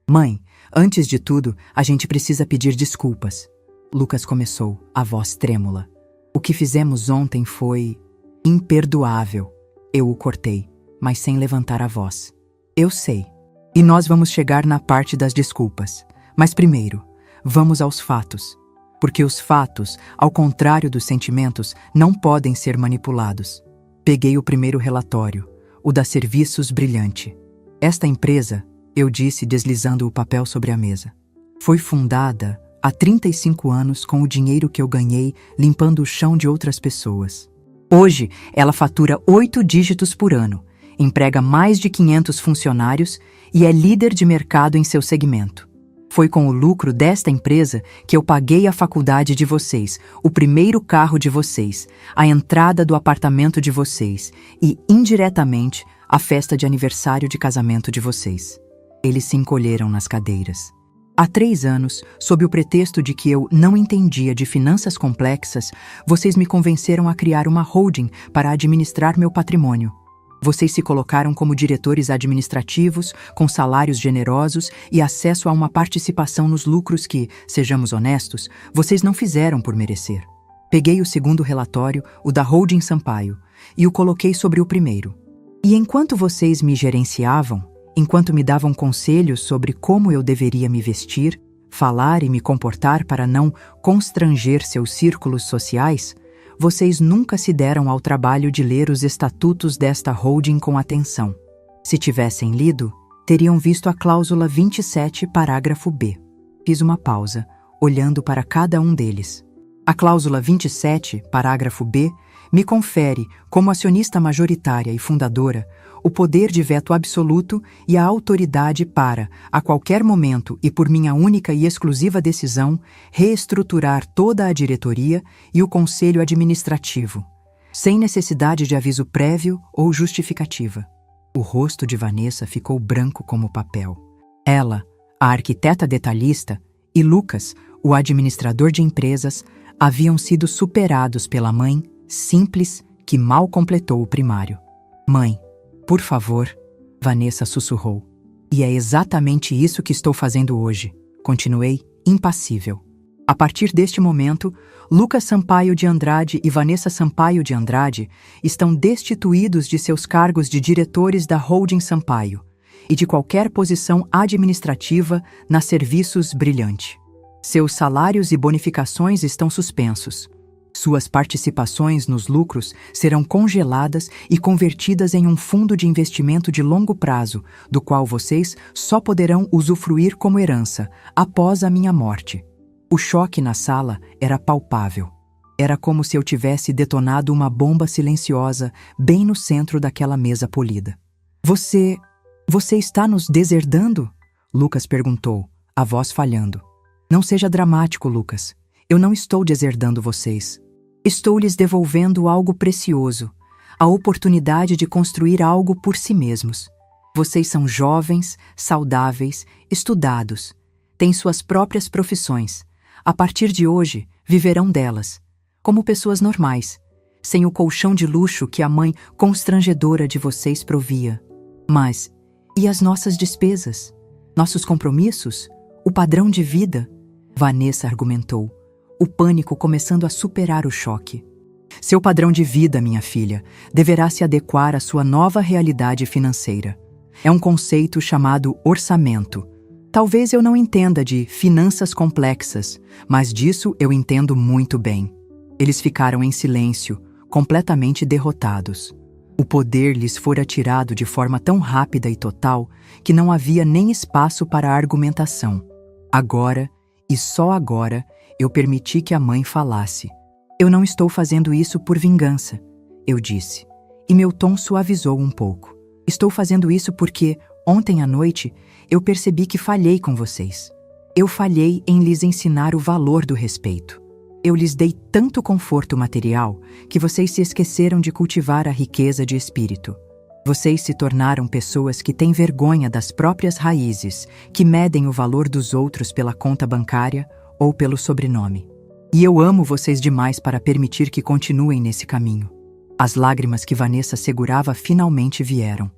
Mãe, antes de tudo, a gente precisa pedir desculpas." Lucas começou, a voz trêmula. "O que fizemos ontem foi imperdoável." Eu o cortei, mas sem levantar a voz. "Eu sei. E nós vamos chegar na parte das desculpas. Mas primeiro, vamos aos fatos. Porque os fatos, ao contrário dos sentimentos, não podem ser manipulados." Peguei o primeiro relatório, o da Serviços Brilhante. Esta empresa, eu disse deslizando o papel sobre a mesa, foi fundada há 35 anos com o dinheiro que eu ganhei limpando o chão de outras pessoas. Hoje, ela fatura 8 dígitos por ano, emprega mais de 500 funcionários e é líder de mercado em seu segmento. Foi com o lucro desta empresa que eu paguei a faculdade de vocês, o primeiro carro de vocês, a entrada do apartamento de vocês e, indiretamente, a festa de aniversário de casamento de vocês. Eles se encolheram nas cadeiras. Há 3 anos, sob o pretexto de que eu não entendia de finanças complexas, vocês me convenceram a criar uma holding para administrar meu patrimônio. Vocês se colocaram como diretores administrativos, com salários generosos e acesso a uma participação nos lucros que, sejamos honestos, vocês não fizeram por merecer. Peguei o segundo relatório, o da Holding Sampaio, e o coloquei sobre o primeiro. E enquanto vocês me gerenciavam, enquanto me davam conselhos sobre como eu deveria me vestir, falar e me comportar para não constranger seus círculos sociais, vocês nunca se deram ao trabalho de ler os estatutos desta holding com atenção. Se tivessem lido, teriam visto a cláusula 27, parágrafo B. Fiz uma pausa, olhando para cada um deles. A cláusula 27, parágrafo B, me confere, como acionista majoritária e fundadora, o poder de veto absoluto e a autoridade para, a qualquer momento e por minha única e exclusiva decisão, reestruturar toda a diretoria e o conselho administrativo, sem necessidade de aviso prévio ou justificativa. O rosto de Vanessa ficou branco como papel. Ela, a arquiteta detalhista, e Lucas, o administrador de empresas, haviam sido superados pela mãe, simples, que mal completou o primário. Mãe, por favor, Vanessa sussurrou. E é exatamente isso que estou fazendo hoje, continuei, impassível. A partir deste momento, Lucas Sampaio de Andrade e Vanessa Sampaio de Andrade estão destituídos de seus cargos de diretores da Holding Sampaio e de qualquer posição administrativa na Serviços Brilhante. Seus salários e bonificações estão suspensos. Suas participações nos lucros serão congeladas e convertidas em um fundo de investimento de longo prazo, do qual vocês só poderão usufruir como herança após a minha morte. O choque na sala era palpável. Era como se eu tivesse detonado uma bomba silenciosa bem no centro daquela mesa polida. Você está nos deserdando? Lucas perguntou, a voz falhando. Não seja dramático, Lucas. Eu não estou deserdando vocês. Estou lhes devolvendo algo precioso, a oportunidade de construir algo por si mesmos. Vocês são jovens, saudáveis, estudados, têm suas próprias profissões. A partir de hoje, viverão delas, como pessoas normais, sem o colchão de luxo que a mãe constrangedora de vocês provia. Mas, e as nossas despesas? Nossos compromissos? O padrão de vida? Vanessa argumentou, o pânico começando a superar o choque. Seu padrão de vida, minha filha, deverá se adequar à sua nova realidade financeira. É um conceito chamado orçamento. Talvez eu não entenda de finanças complexas, mas disso eu entendo muito bem. Eles ficaram em silêncio, completamente derrotados. O poder lhes fora tirado de forma tão rápida e total que não havia nem espaço para argumentação. Agora, e só agora, eu permiti que a mãe falasse. Eu não estou fazendo isso por vingança, eu disse, e meu tom suavizou um pouco. Estou fazendo isso porque, ontem à noite, eu percebi que falhei com vocês. Eu falhei em lhes ensinar o valor do respeito. Eu lhes dei tanto conforto material que vocês se esqueceram de cultivar a riqueza de espírito. Vocês se tornaram pessoas que têm vergonha das próprias raízes, que medem o valor dos outros pela conta bancária ou pelo sobrenome. E eu amo vocês demais para permitir que continuem nesse caminho. As lágrimas que Vanessa segurava finalmente vieram.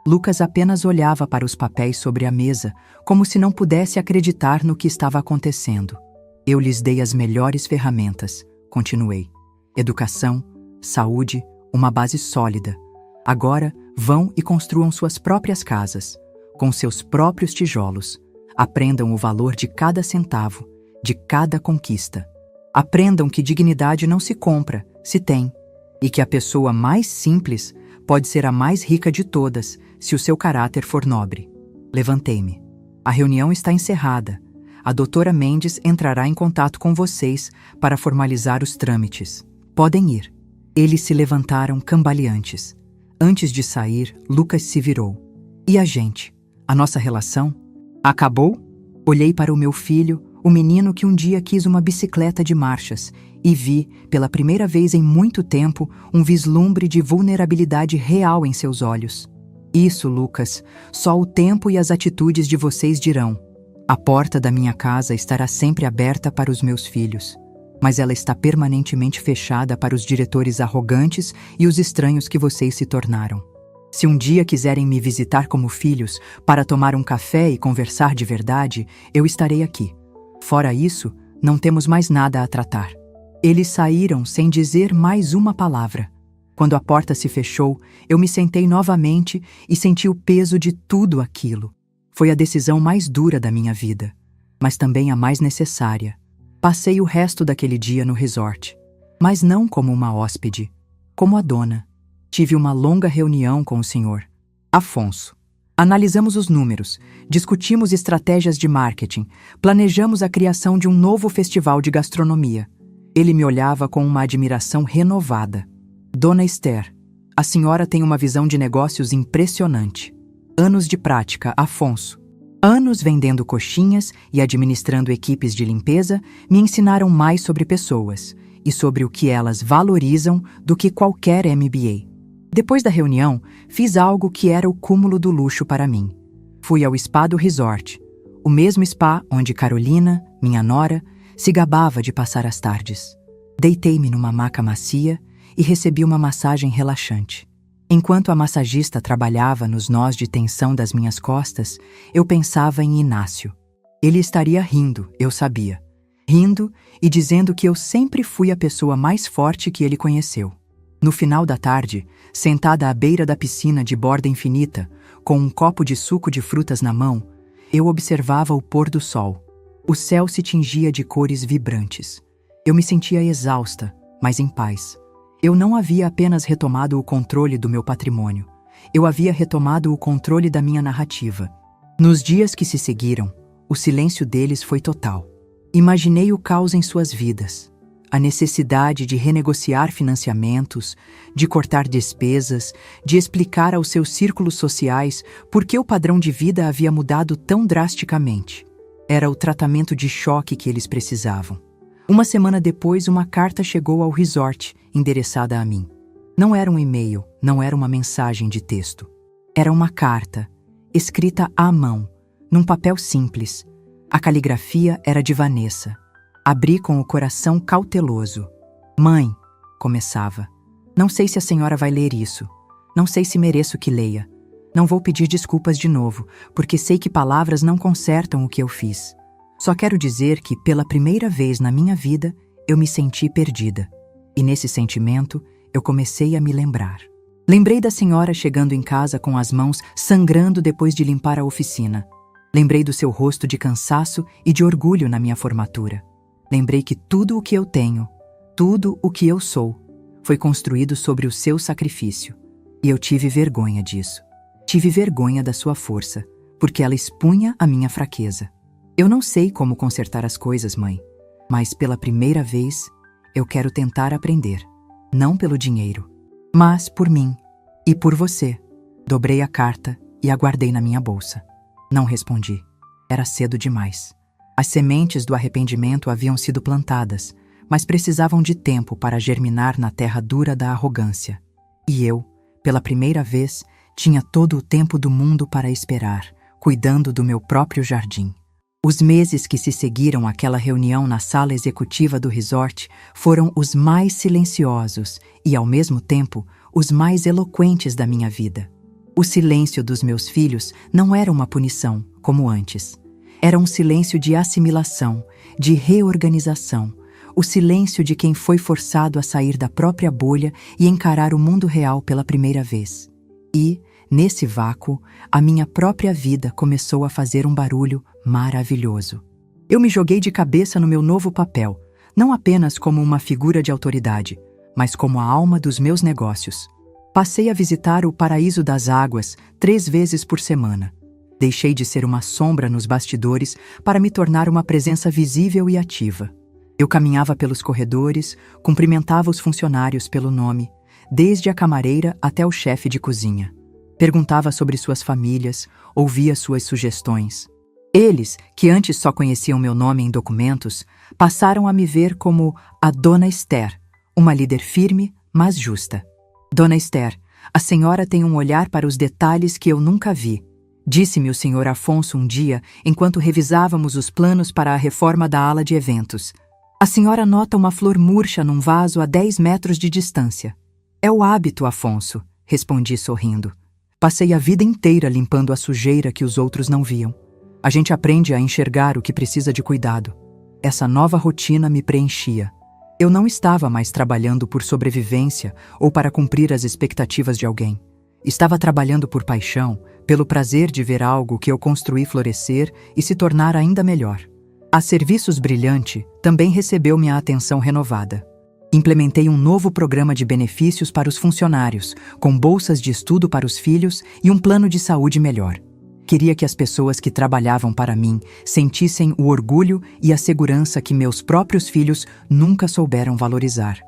Lucas apenas olhava para os papéis sobre a mesa, como se não pudesse acreditar no que estava acontecendo. Eu lhes dei as melhores ferramentas, continuei. Educação, saúde, uma base sólida. Agora, vão e construam suas próprias casas, com seus próprios tijolos. Aprendam o valor de cada centavo, de cada conquista. Aprendam que dignidade não se compra, se tem, e que a pessoa mais simples pode ser a mais rica de todas, se o seu caráter for nobre. Levantei-me. A reunião está encerrada. A doutora Mendes entrará em contato com vocês para formalizar os trâmites. Podem ir. Eles se levantaram cambaleantes. Antes de sair, Lucas se virou. E a gente? A nossa relação? Acabou? Olhei para o meu filho, o menino que um dia quis uma bicicleta de marchas, e vi, pela primeira vez em muito tempo, um vislumbre de vulnerabilidade real em seus olhos. Isso, Lucas, só o tempo e as atitudes de vocês dirão. A porta da minha casa estará sempre aberta para os meus filhos, mas ela está permanentemente fechada para os diretores arrogantes e os estranhos que vocês se tornaram. Se um dia quiserem me visitar como filhos, para tomar um café e conversar de verdade, eu estarei aqui. Fora isso, não temos mais nada a tratar. Eles saíram sem dizer mais uma palavra. Quando a porta se fechou, eu me sentei novamente e senti o peso de tudo aquilo. Foi a decisão mais dura da minha vida, mas também a mais necessária. Passei o resto daquele dia no resort, mas não como uma hóspede, como a dona. Tive uma longa reunião com o senhor Afonso. Analisamos os números, discutimos estratégias de marketing, planejamos a criação de um novo festival de gastronomia. Ele me olhava com uma admiração renovada. Dona Esther, a senhora tem uma visão de negócios impressionante. Anos de prática, Afonso. Anos vendendo coxinhas e administrando equipes de limpeza me ensinaram mais sobre pessoas e sobre o que elas valorizam do que qualquer MBA. Depois da reunião, fiz algo que era o cúmulo do luxo para mim. Fui ao spa do resort, o mesmo spa onde Carolina, minha nora, se gabava de passar as tardes. Deitei-me numa maca macia e recebi uma massagem relaxante. Enquanto a massagista trabalhava nos nós de tensão das minhas costas, eu pensava em Inácio. Ele estaria rindo, eu sabia. Rindo e dizendo que eu sempre fui a pessoa mais forte que ele conheceu. No final da tarde, sentada à beira da piscina de borda infinita, com um copo de suco de frutas na mão, eu observava o pôr do sol. O céu se tingia de cores vibrantes. Eu me sentia exausta, mas em paz. Eu não havia apenas retomado o controle do meu patrimônio. Eu havia retomado o controle da minha narrativa. Nos dias que se seguiram, o silêncio deles foi total. Imaginei o caos em suas vidas. A necessidade de renegociar financiamentos, de cortar despesas, de explicar aos seus círculos sociais por que o padrão de vida havia mudado tão drasticamente. Era o tratamento de choque que eles precisavam. Uma semana depois, uma carta chegou ao resort, endereçada a mim. Não era um e-mail, não era uma mensagem de texto. Era uma carta, escrita à mão, num papel simples. A caligrafia era de Vanessa. Abri com o coração cauteloso. Mãe, começava. Não sei se a senhora vai ler isso. Não sei se mereço que leia. Não vou pedir desculpas de novo, porque sei que palavras não consertam o que eu fiz. Só quero dizer que, pela primeira vez na minha vida, eu me senti perdida. E nesse sentimento, eu comecei a me lembrar. Lembrei da senhora chegando em casa com as mãos sangrando depois de limpar a oficina. Lembrei do seu rosto de cansaço e de orgulho na minha formatura. Lembrei que tudo o que eu tenho, tudo o que eu sou, foi construído sobre o seu sacrifício. E eu tive vergonha disso. Tive vergonha da sua força, porque ela expunha a minha fraqueza. Eu não sei como consertar as coisas, mãe, mas pela primeira vez eu quero tentar aprender. Não pelo dinheiro, mas por mim e por você. Dobrei a carta e a guardei na minha bolsa. Não respondi. Era cedo demais. As sementes do arrependimento haviam sido plantadas, mas precisavam de tempo para germinar na terra dura da arrogância. E eu, pela primeira vez, tinha todo o tempo do mundo para esperar, cuidando do meu próprio jardim. Os meses que se seguiram àquela reunião na sala executiva do resort foram os mais silenciosos e, ao mesmo tempo, os mais eloquentes da minha vida. O silêncio dos meus filhos não era uma punição, como antes. Era um silêncio de assimilação, de reorganização, o silêncio de quem foi forçado a sair da própria bolha e encarar o mundo real pela primeira vez. E, nesse vácuo, a minha própria vida começou a fazer um barulho maravilhoso. Eu me joguei de cabeça no meu novo papel, não apenas como uma figura de autoridade, mas como a alma dos meus negócios. Passei a visitar o Paraíso das Águas 3 vezes por semana. Deixei de ser uma sombra nos bastidores para me tornar uma presença visível e ativa. Eu caminhava pelos corredores, cumprimentava os funcionários pelo nome, desde a camareira até o chefe de cozinha. Perguntava sobre suas famílias, ouvia suas sugestões. Eles, que antes só conheciam meu nome em documentos, passaram a me ver como a Dona Esther, uma líder firme, mas justa. Dona Esther, a senhora tem um olhar para os detalhes que eu nunca vi, disse-me o senhor Afonso um dia, enquanto revisávamos os planos para a reforma da ala de eventos. A senhora nota uma flor murcha num vaso a 10 metros de distância. É o hábito, Afonso, respondi sorrindo. Passei a vida inteira limpando a sujeira que os outros não viam. A gente aprende a enxergar o que precisa de cuidado. Essa nova rotina me preenchia. Eu não estava mais trabalhando por sobrevivência ou para cumprir as expectativas de alguém. Estava trabalhando por paixão, pelo prazer de ver algo que eu construí florescer e se tornar ainda melhor. A Serviços Brilhante também recebeu minha atenção renovada. Implementei um novo programa de benefícios para os funcionários, com bolsas de estudo para os filhos e um plano de saúde melhor. Queria que as pessoas que trabalhavam para mim sentissem o orgulho e a segurança que meus próprios filhos nunca souberam valorizar.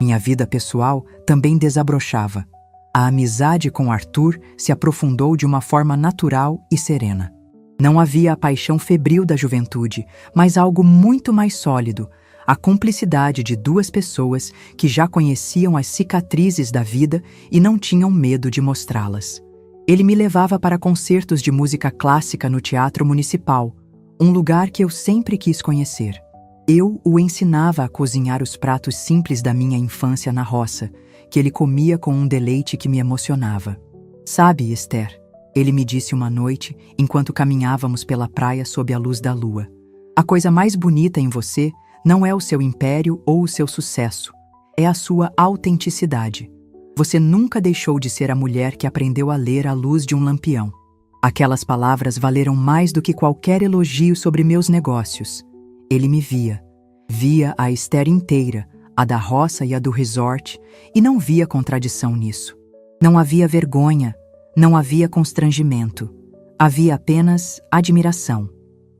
Minha vida pessoal também desabrochava. A amizade com Arthur se aprofundou de uma forma natural e serena. Não havia a paixão febril da juventude, mas algo muito mais sólido, a cumplicidade de 2 pessoas que já conheciam as cicatrizes da vida e não tinham medo de mostrá-las. Ele me levava para concertos de música clássica no Teatro Municipal, um lugar que eu sempre quis conhecer. Eu o ensinava a cozinhar os pratos simples da minha infância na roça, que ele comia com um deleite que me emocionava. Sabe, Esther, ele me disse uma noite, enquanto caminhávamos pela praia sob a luz da lua. A coisa mais bonita em você não é o seu império ou o seu sucesso, é a sua autenticidade. Você nunca deixou de ser a mulher que aprendeu a ler à luz de um lampião. Aquelas palavras valeram mais do que qualquer elogio sobre meus negócios. Ele me via. Via a Esther inteira, a da roça e a do resort, e não via contradição nisso. Não havia vergonha, não havia constrangimento. Havia apenas admiração.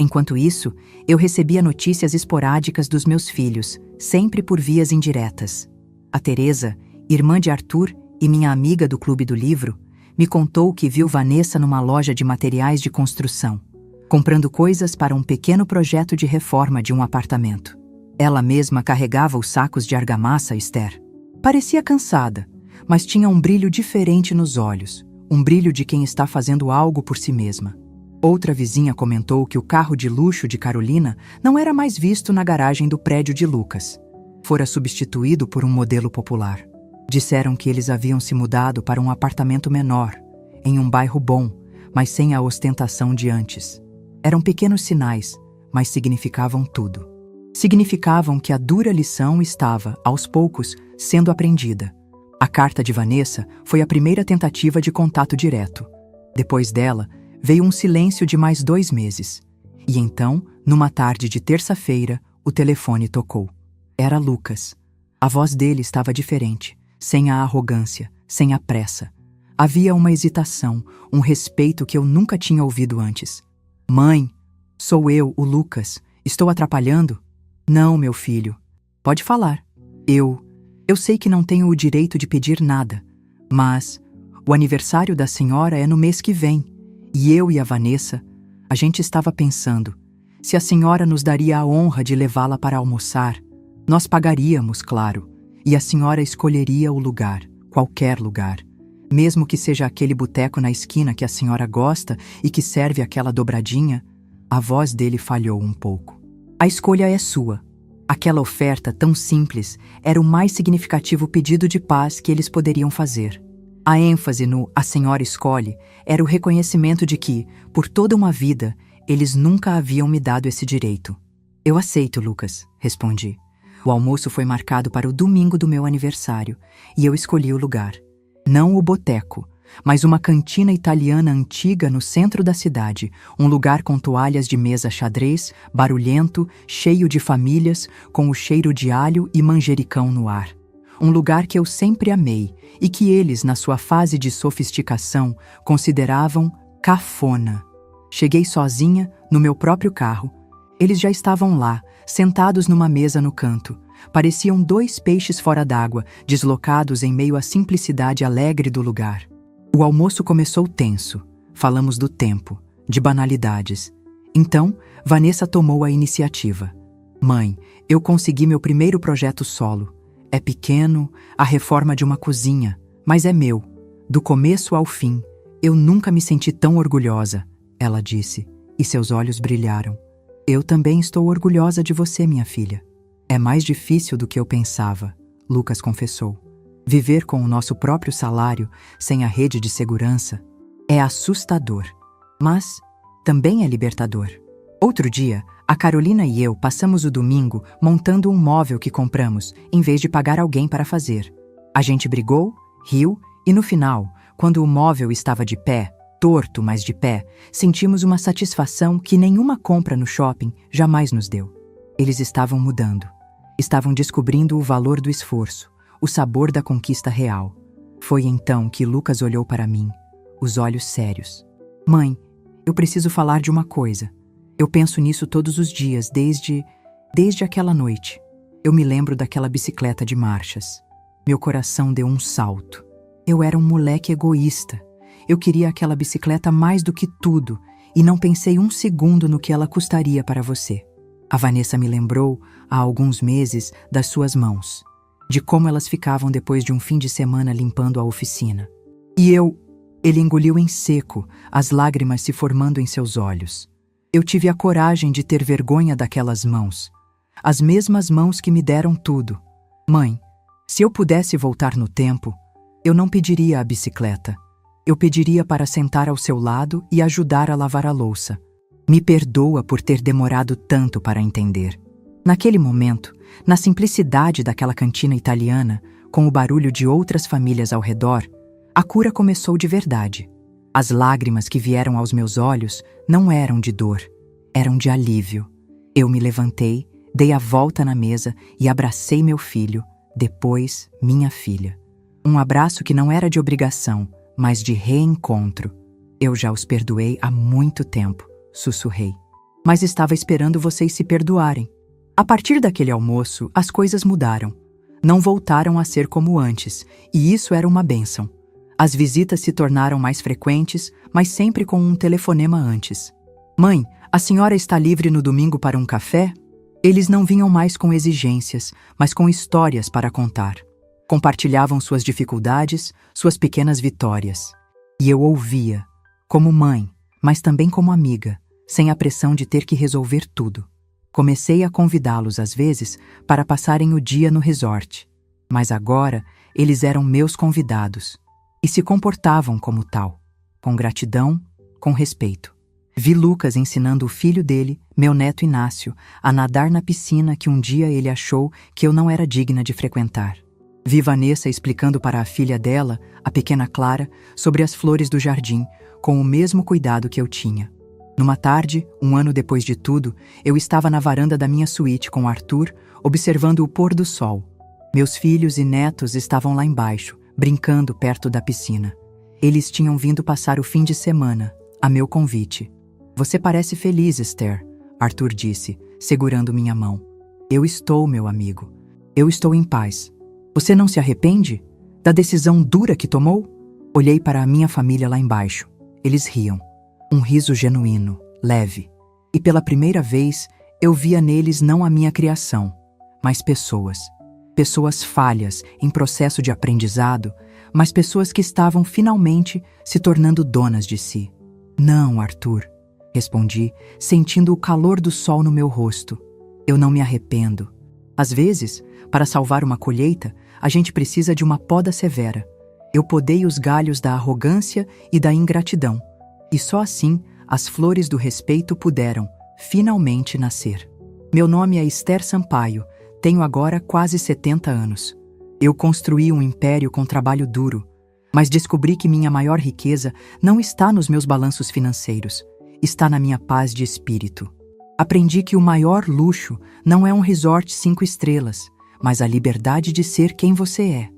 Enquanto isso, eu recebia notícias esporádicas dos meus filhos, sempre por vias indiretas. A Teresa, irmã de Arthur e minha amiga do Clube do Livro, me contou que viu Vanessa numa loja de materiais de construção, comprando coisas para um pequeno projeto de reforma de um apartamento. Ela mesma carregava os sacos de argamassa, Esther. Parecia cansada, mas tinha um brilho diferente nos olhos, um brilho de quem está fazendo algo por si mesma. Outra vizinha comentou que o carro de luxo de Carolina não era mais visto na garagem do prédio de Lucas. Fora substituído por um modelo popular. Disseram que eles haviam se mudado para um apartamento menor, em um bairro bom, mas sem a ostentação de antes. Eram pequenos sinais, mas significavam tudo. Significavam que a dura lição estava, aos poucos, sendo aprendida. A carta de Vanessa foi a primeira tentativa de contato direto. Depois dela, veio um silêncio de mais 2 meses. E então, numa tarde de terça-feira, o telefone tocou. Era Lucas. A voz dele estava diferente, sem a arrogância, sem a pressa. Havia uma hesitação, um respeito que eu nunca tinha ouvido antes. Mãe, sou eu, o Lucas. Estou atrapalhando? Não, meu filho. Pode falar. Eu sei que não tenho o direito de pedir nada, mas o aniversário da senhora é no mês que vem. E eu e a Vanessa, a gente estava pensando, se a senhora nos daria a honra de levá-la para almoçar, nós pagaríamos, claro, e a senhora escolheria o lugar, qualquer lugar, mesmo que seja aquele boteco na esquina que a senhora gosta e que serve aquela dobradinha. A voz dele falhou um pouco. A escolha é sua. Aquela oferta tão simples era o mais significativo pedido de paz que eles poderiam fazer. A ênfase no "a senhora escolhe" era o reconhecimento de que, por toda uma vida, eles nunca haviam me dado esse direito. Eu aceito, Lucas, respondi. O almoço foi marcado para o domingo do meu aniversário, e eu escolhi o lugar. Não o boteco, mas uma cantina italiana antiga no centro da cidade, um lugar com toalhas de mesa xadrez, barulhento, cheio de famílias, com o cheiro de alho e manjericão no ar. um lugar que eu sempre amei e que eles, na sua fase de sofisticação, consideravam cafona. Cheguei sozinha, no meu próprio carro. Eles já estavam lá, sentados numa mesa no canto. Pareciam dois peixes fora d'água, deslocados em meio à simplicidade alegre do lugar. O almoço começou tenso. Falamos do tempo, de banalidades. Então, Vanessa tomou a iniciativa. Mãe, eu consegui meu primeiro projeto solo. É pequeno, a reforma de uma cozinha, mas é meu. Do começo ao fim, eu nunca me senti tão orgulhosa, ela disse, e seus olhos brilharam. Eu também estou orgulhosa de você, minha filha. É mais difícil do que eu pensava, Lucas confessou. Viver com o nosso próprio salário, sem a rede de segurança, é assustador, mas também é libertador. Outro dia, a Carolina e eu passamos o domingo montando um móvel que compramos, em vez de pagar alguém para fazer. A gente brigou, riu e no final, quando o móvel estava de pé, torto, mas de pé, sentimos uma satisfação que nenhuma compra no shopping jamais nos deu. Eles estavam mudando. Estavam descobrindo o valor do esforço, o sabor da conquista real. Foi então que Lucas olhou para mim, os olhos sérios. Mãe, eu preciso falar de uma coisa. Eu penso nisso todos os dias, desde aquela noite. Eu me lembro daquela bicicleta de marchas. Meu coração deu um salto. Eu era um moleque egoísta. Eu queria aquela bicicleta mais do que tudo e não pensei um segundo no que ela custaria para você. A Vanessa me lembrou, há alguns meses, das suas mãos, de como elas ficavam depois de um fim de semana limpando a oficina. Ele engoliu em seco, as lágrimas se formando em seus olhos. Eu tive a coragem de ter vergonha daquelas mãos, as mesmas mãos que me deram tudo. Mãe, se eu pudesse voltar no tempo, eu não pediria a bicicleta. Eu pediria para sentar ao seu lado e ajudar a lavar a louça. Me perdoa por ter demorado tanto para entender. Naquele momento, na simplicidade daquela cantina italiana, com o barulho de outras famílias ao redor, a cura começou de verdade. As lágrimas que vieram aos meus olhos não eram de dor, eram de alívio. Eu me levantei, dei a volta na mesa e abracei meu filho, depois minha filha. Um abraço que não era de obrigação, mas de reencontro. Eu já os perdoei há muito tempo, sussurrei. Mas estava esperando vocês se perdoarem. A partir daquele almoço, as coisas mudaram. Não voltaram a ser como antes, e isso era uma bênção. As visitas se tornaram mais frequentes, mas sempre com um telefonema antes. Mãe, a senhora está livre no domingo para um café? Eles não vinham mais com exigências, mas com histórias para contar. Compartilhavam suas dificuldades, suas pequenas vitórias. E eu ouvia, como mãe, mas também como amiga, sem a pressão de ter que resolver tudo. Comecei a convidá-los às vezes para passarem o dia no resort, mas agora eles eram meus convidados e se comportavam como tal, com gratidão, com respeito. Vi Lucas ensinando o filho dele, meu neto Inácio, a nadar na piscina que um dia ele achou que eu não era digna de frequentar. Vi Vanessa explicando para a filha dela, a pequena Clara, sobre as flores do jardim, com o mesmo cuidado que eu tinha. Numa tarde, um ano depois de tudo, eu estava na varanda da minha suíte com Arthur, observando o pôr do sol. Meus filhos e netos estavam lá embaixo, brincando perto da piscina. Eles tinham vindo passar o fim de semana, a meu convite. Você parece feliz, Esther, Arthur disse, segurando minha mão. Eu estou, meu amigo. Eu estou em paz. Você não se arrepende da decisão dura que tomou? Olhei para a minha família lá embaixo. Eles riam. Um riso genuíno, leve. E pela primeira vez, eu via neles não a minha criação, mas pessoas. Pessoas falhas, em processo de aprendizado, mas pessoas que estavam finalmente se tornando donas de si. Não, Arthur, respondi, sentindo o calor do sol no meu rosto. Eu não me arrependo. Às vezes, para salvar uma colheita, a gente precisa de uma poda severa. Eu podei os galhos da arrogância e da ingratidão. E só assim, as flores do respeito puderam, finalmente, nascer. Meu nome é Esther Sampaio, tenho agora quase 70 anos. Eu construí um império com trabalho duro, mas descobri que minha maior riqueza não está nos meus balanços financeiros, está na minha paz de espírito. Aprendi que o maior luxo não é um resort 5 estrelas, mas a liberdade de ser quem você é.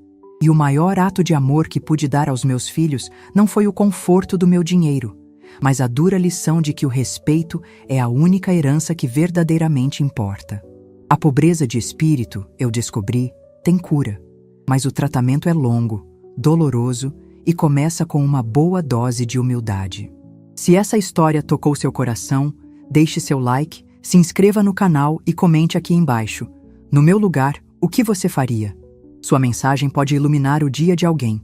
E o maior ato de amor que pude dar aos meus filhos não foi o conforto do meu dinheiro, mas a dura lição de que o respeito é a única herança que verdadeiramente importa. A pobreza de espírito, eu descobri, tem cura, mas o tratamento é longo, doloroso e começa com uma boa dose de humildade. Se essa história tocou seu coração, deixe seu like, se inscreva no canal e comente aqui embaixo. No meu lugar, o que você faria? Sua mensagem pode iluminar o dia de alguém.